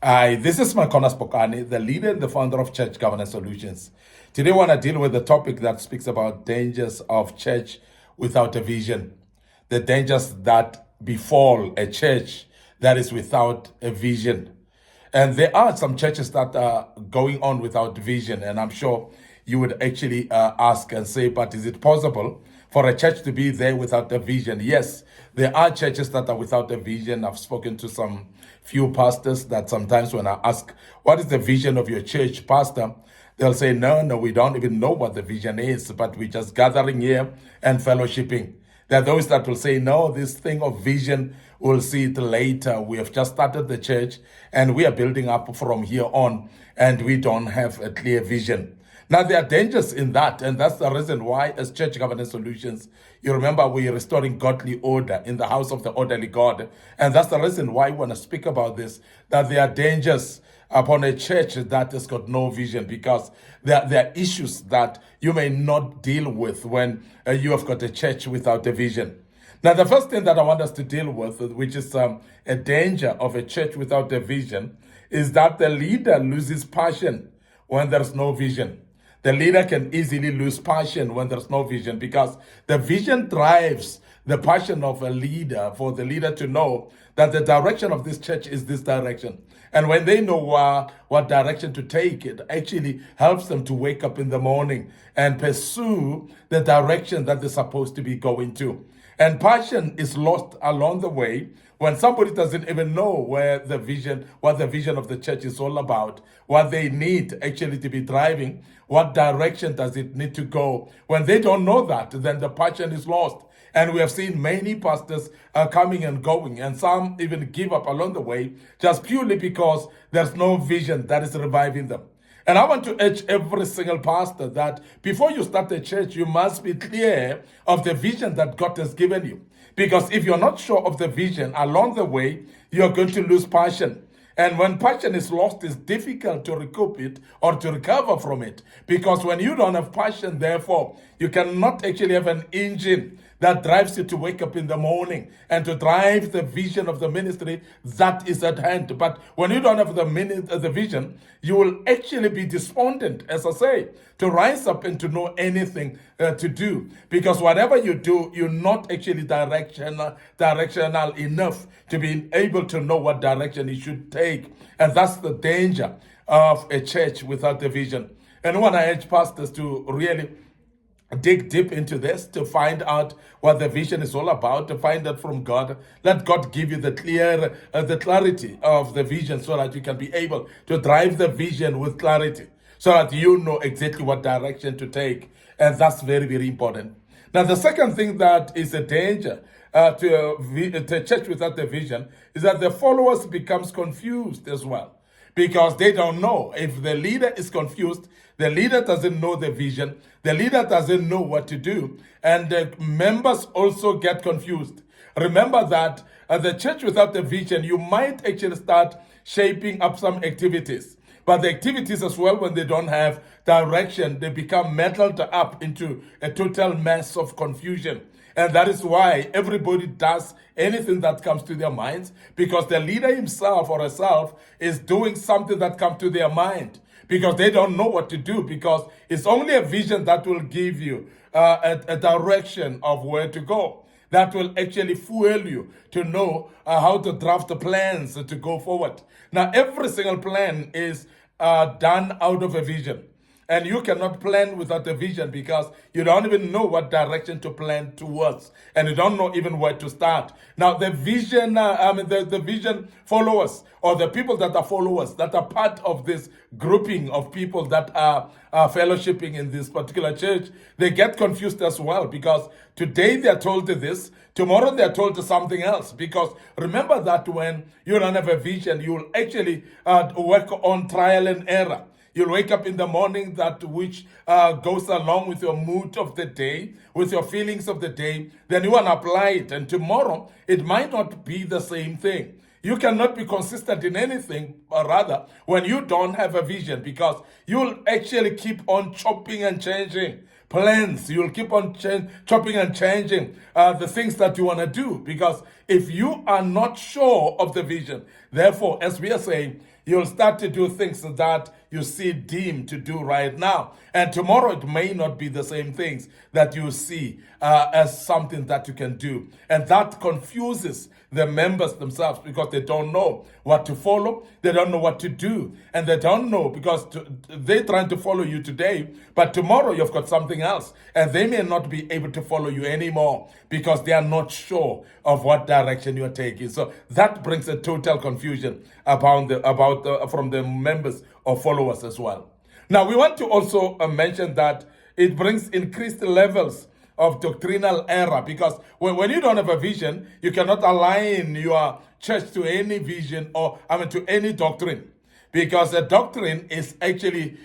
Hi, this is MIcornus Phokane, the leader and the founder of Church Governance Solutions. Today, I want to deal with a topic that speaks about dangers of church without a vision, the dangers that befall a church that is without a vision. And there are some churches that are going on without vision, and I'm sure you would actually ask and say, but is it possible for a church to be there without a vision? Yes, there are churches that are without a vision. I've spoken to some few pastors that sometimes when I ask, what is the vision of your church, pastor? They'll say, no, we don't even know what the vision is, but we're just gathering here and fellowshipping. There are those that will say, no, this thing of vision, we'll see it later. We have just started the church and we are building up from here on, and we don't have a clear vision. Now, there are dangers in that, and that's the reason why, as Church Governance Solutions, you remember we're restoring godly order in the house of the orderly God. And that's the reason why we want to speak about this, that there are dangers upon a church that has got no vision, because there are issues that you may not deal with when you have got a church without a vision. Now, the first thing that I want us to deal with, which is a danger of a church without a vision, is that the leader loses passion when there's no vision. The leader can easily lose passion when there's no vision, because the vision drives the passion of a leader, for the leader to know that the direction of this church is this direction. And when they know what direction to take, it actually helps them to wake up in the morning and pursue the direction that they're supposed to be going to. And passion is lost along the way when somebody doesn't even know what the vision of the church is all about, what they need actually to be driving, what direction does it need to go. When they don't know that, then the passion is lost. And we have seen many pastors coming and going, and some even give up along the way just purely because there's no vision that is reviving them. And I want to urge every single pastor that before you start a church, you must be clear of the vision that God has given you. Because if you're not sure of the vision along the way, you're going to lose passion. And when passion is lost, it's difficult to recoup it or to recover from it. Because when you don't have passion, therefore, you cannot actually have an engine that drives you to wake up in the morning and to drive the vision of the ministry that is at hand. But when you don't have the vision, you will actually be despondent, as I say, to rise up and to know anything to do. Because whatever you do, you're not actually directional enough to be able to know what direction you should take. And that's the danger of a church without a vision. And when I urge pastors to really dig deep into this, to find out what the vision is all about, to find out from God. Let God give you the clarity of the vision, so that you can be able to drive the vision with clarity, so that you know exactly what direction to take. And that's very, very important. Now, the second thing that is a danger to a church without a vision is that the followers becomes confused as well, because they don't know. If the leader is confused, the leader doesn't know the vision, the leader doesn't know what to do, and the members also get confused. Remember that the church without a vision, you might actually start shaping up some activities. But the activities as well, when they don't have direction, they become muddled up into a total mess of confusion. And that is why everybody does anything that comes to their minds, because the leader himself or herself is doing something that comes to their mind, because they don't know what to do, because it's only a vision that will give you a direction of where to go, that will actually fuel you to know how to draft the plans to go forward. Now, every single plan is done out of a vision. And you cannot plan without a vision, because you don't even know what direction to plan towards, and you don't know even where to start. Now, the vision, the vision followers, or the people that are followers, that are part of this grouping of people that are fellowshipping in this particular church, they get confused as well, because today they are told this, tomorrow they are told something else. Because remember that when you don't have a vision, you will actually work on trial and error. You'll wake up in the morning, that which goes along with your mood of the day, with your feelings of the day. Then you want to apply it. And tomorrow, it might not be the same thing. You cannot be consistent in anything, or rather, when you don't have a vision, because you'll actually keep on chopping and changing plans. You'll keep on chopping and changing the things that you want to do, because if you are not sure of the vision, therefore, as we are saying, you'll start to do things that you see deemed to do right now. And tomorrow it may not be the same things that you see as something that you can do. And that confuses the members themselves because they don't know what to follow, they don't know what to do, and they don't know because they're trying to follow you today, but tomorrow you've got something else, and they may not be able to follow you anymore because they are not sure of what direction you're taking. So that brings a total confusion from the members or followers as well. Now we want to also mention that it brings increased levels of doctrinal error, because when you don't have a vision, you cannot align your church to any vision or to any doctrine, because a doctrine is actually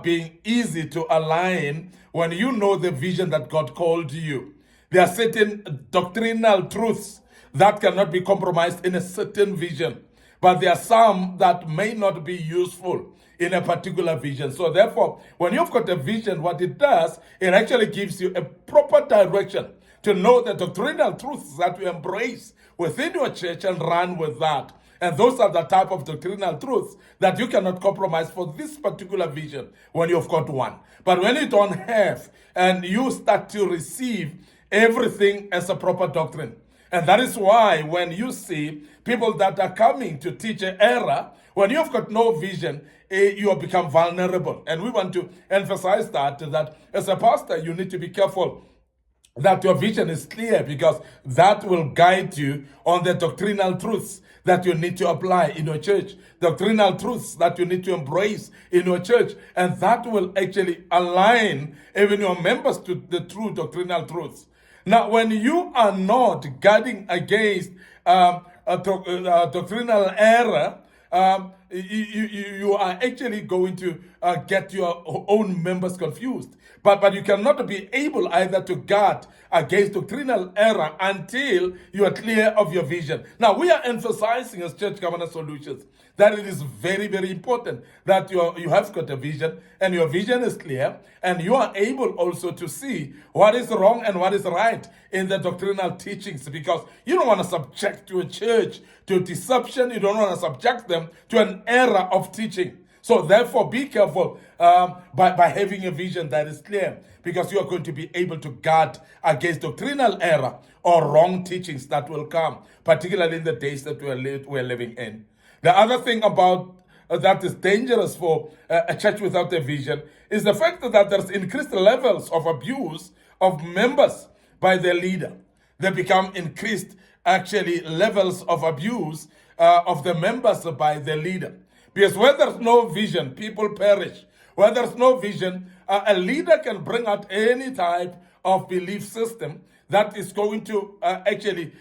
being easy to align when you know the vision that God called you. There are certain doctrinal truths that cannot be compromised in a certain vision, but there are some that may not be useful in a particular vision. So therefore, when you've got a vision, what it does, it actually gives you a proper direction to know the doctrinal truths that you embrace within your church and run with that. And those are the type of doctrinal truths that you cannot compromise for this particular vision when you've got one. But when you don't have, and you start to receive everything as a proper doctrine. And that is why when you see people that are coming to teach an error, when you've got no vision, you have become vulnerable. And we want to emphasize that as a pastor, you need to be careful that your vision is clear, because that will guide you on the doctrinal truths that you need to apply in your church, doctrinal truths that you need to embrace in your church, and that will actually align even your members to the true doctrinal truths. Now, when you are not guarding against doctrinal error, you are actually going to get your own members confused. But you cannot be able either to guard against doctrinal error until you are clear of your vision. Now, we are emphasizing as Church Governance Solutions that it is very, very important that you have got a vision, and your vision is clear, and you are able also to see what is wrong and what is right in the doctrinal teachings, because you don't want to subject your church to deception. You don't want to subject them to an error of teaching. So therefore, be careful by having a vision that is clear, because you are going to be able to guard against doctrinal error or wrong teachings that will come, particularly in the days that we're living in. The other thing about that is dangerous for a church without a vision is the fact that there's increased levels of abuse of members by their leader. They become increased, actually, levels of abuse of the members by their leader. Because where there's no vision, people perish. Where there's no vision, a leader can bring out any type of belief system that is going to actually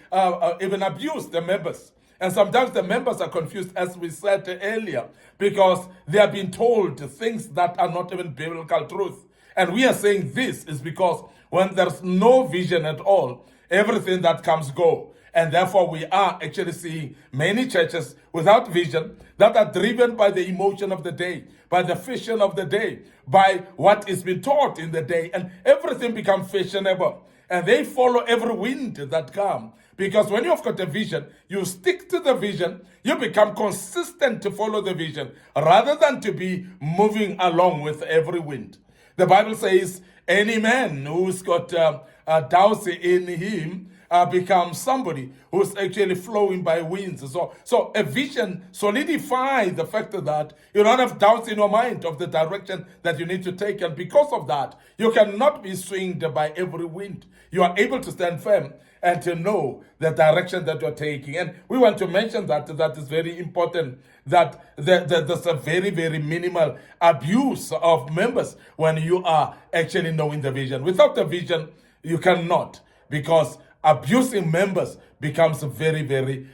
even abuse the members. And sometimes the members are confused, as we said earlier, because they are being told things that are not even biblical truth. And we are saying this is because when there's no vision at all, everything that comes go. And therefore, we are actually seeing many churches without vision that are driven by the emotion of the day, by the fashion of the day, by what is being taught in the day, and everything becomes fashionable. And they follow every wind that comes. Because when you've got a vision, you stick to the vision, you become consistent to follow the vision, rather than to be moving along with every wind. The Bible says, any man who's got a dowsy in him becomes somebody who's actually flowing by winds. So a vision solidifies the fact that you don't have doubts in your mind of the direction that you need to take. And because of that, you cannot be swinged by every wind. You are able to stand firm and to know the direction that you're taking. And we want to mention that is very important, that there's a very, very minimal abuse of members when you are actually knowing the vision. Without the vision, you cannot, because abusing members becomes very, very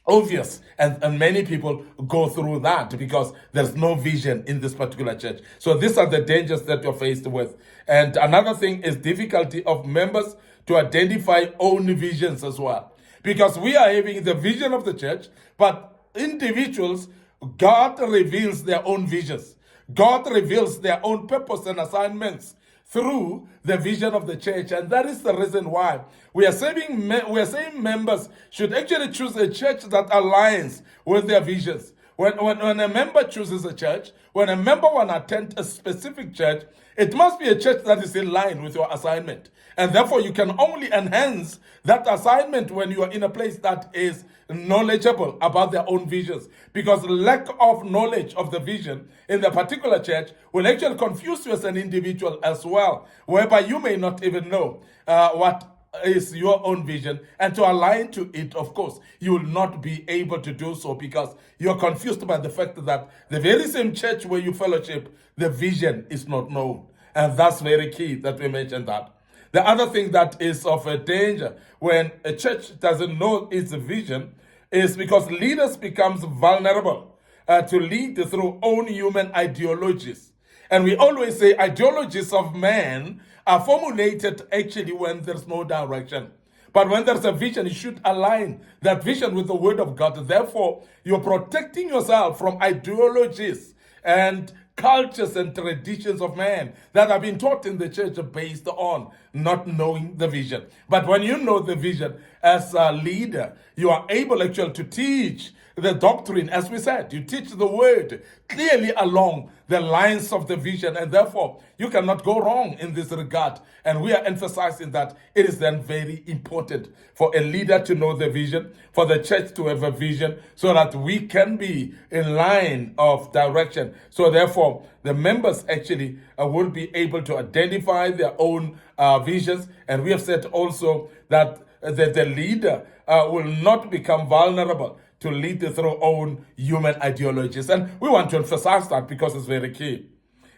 obvious, and many people go through that because there's no vision in this particular church. So these are the dangers that you're faced with. And another thing is difficulty of members to identify own visions as well, because we are having the vision of the church, but individuals, God reveals their own visions. God reveals their own purpose and assignments through the vision of the church. And that is the reason why we are saying members should actually choose a church that aligns with their visions. When a member chooses a church, when a member want to attend a specific church, it must be a church that is in line with your assignment. And therefore, you can only enhance that assignment when you are in a place that is knowledgeable about their own visions. Because lack of knowledge of the vision in the particular church will actually confuse you as an individual as well, whereby you may not even know what is your own vision, and to align to it, of course, you will not be able to do so because you're confused by the fact that the very same church where you fellowship, the vision is not known. And that's very key that we mentioned that. The other thing that is of a danger when a church doesn't know its vision is because leaders becomes vulnerable to lead through own human ideologies. And we always say ideologies of man are formulated actually when there's no direction. But when there's a vision, you should align that vision with the word of God. Therefore, you're protecting yourself from ideologies and cultures and traditions of man that have been taught in the church based on not knowing the vision. But when you know the vision as a leader, you are able actually to teach the doctrine, as we said, you teach the word clearly along the lines of the vision, and therefore you cannot go wrong in this regard. And we are emphasizing that it is then very important for a leader to know the vision, for the church to have a vision, so that we can be in line of direction. So therefore, the members actually will be able to identify their own visions. And we have said also that the leader will not become vulnerable to lead through own human ideologies. And we want to emphasize that because it's very key.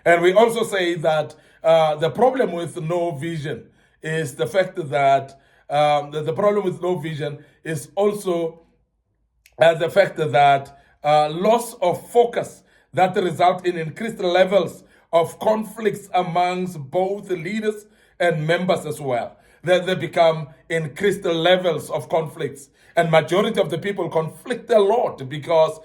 And we also say that the problem with no vision is the fact that the problem with no vision is also the fact that loss of focus that result in increased levels of conflicts amongst both leaders and members as well. They become increased levels of conflicts. And majority of the people conflict a lot because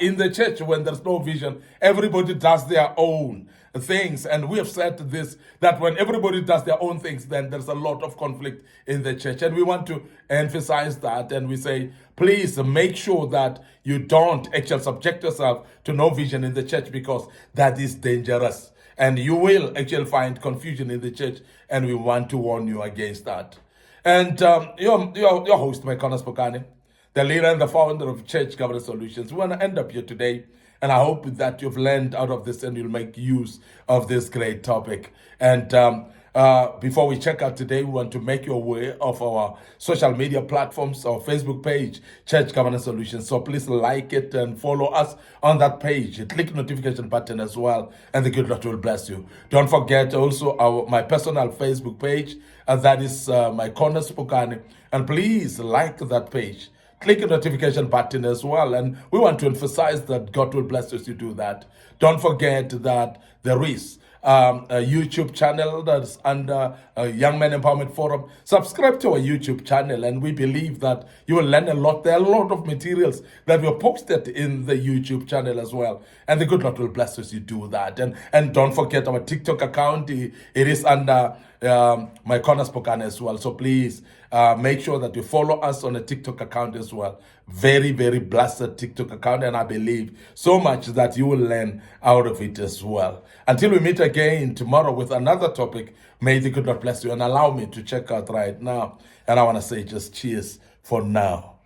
in the church, when there's no vision, everybody does their own things. And we have said this, that when everybody does their own things, then there's a lot of conflict in the church. And we want to emphasize that. And we say, please make sure that you don't actually subject yourself to no vision in the church, because that is dangerous. And you will actually find confusion in the church. And we want to warn you against that. And your host, MIcornus Phokane, the leader and the founder of Church Governance Solutions. We want to end up here today, and I hope that you've learned out of this and you'll make use of this great topic. And before we check out today, we want to make you aware of our social media platforms, our Facebook page, Church Governance Solutions. So please like it and follow us on that page. Click the notification button as well, and the good Lord will bless you. Don't forget also my personal Facebook page, that is MIcornus Phokane. And please like that page. Click the notification button as well. And we want to emphasize that God will bless us to do that. Don't forget that there is a YouTube channel that's under Young Men Empowerment Forum. Subscribe to our YouTube channel, and we believe that you will learn a lot. There are a lot of materials that were posted in the YouTube channel as well, and the good Lord will bless us you do that. And don't forget our TikTok account. It is under MIcornus Phokane as well. So please make sure that you follow us on a TikTok account as well. Very, very blessed TikTok account, and I believe so much that you will learn out of it as well. Until we meet again tomorrow with another topic, may the good Lord bless you, and allow me to check out right now. And I want to say just cheers for now.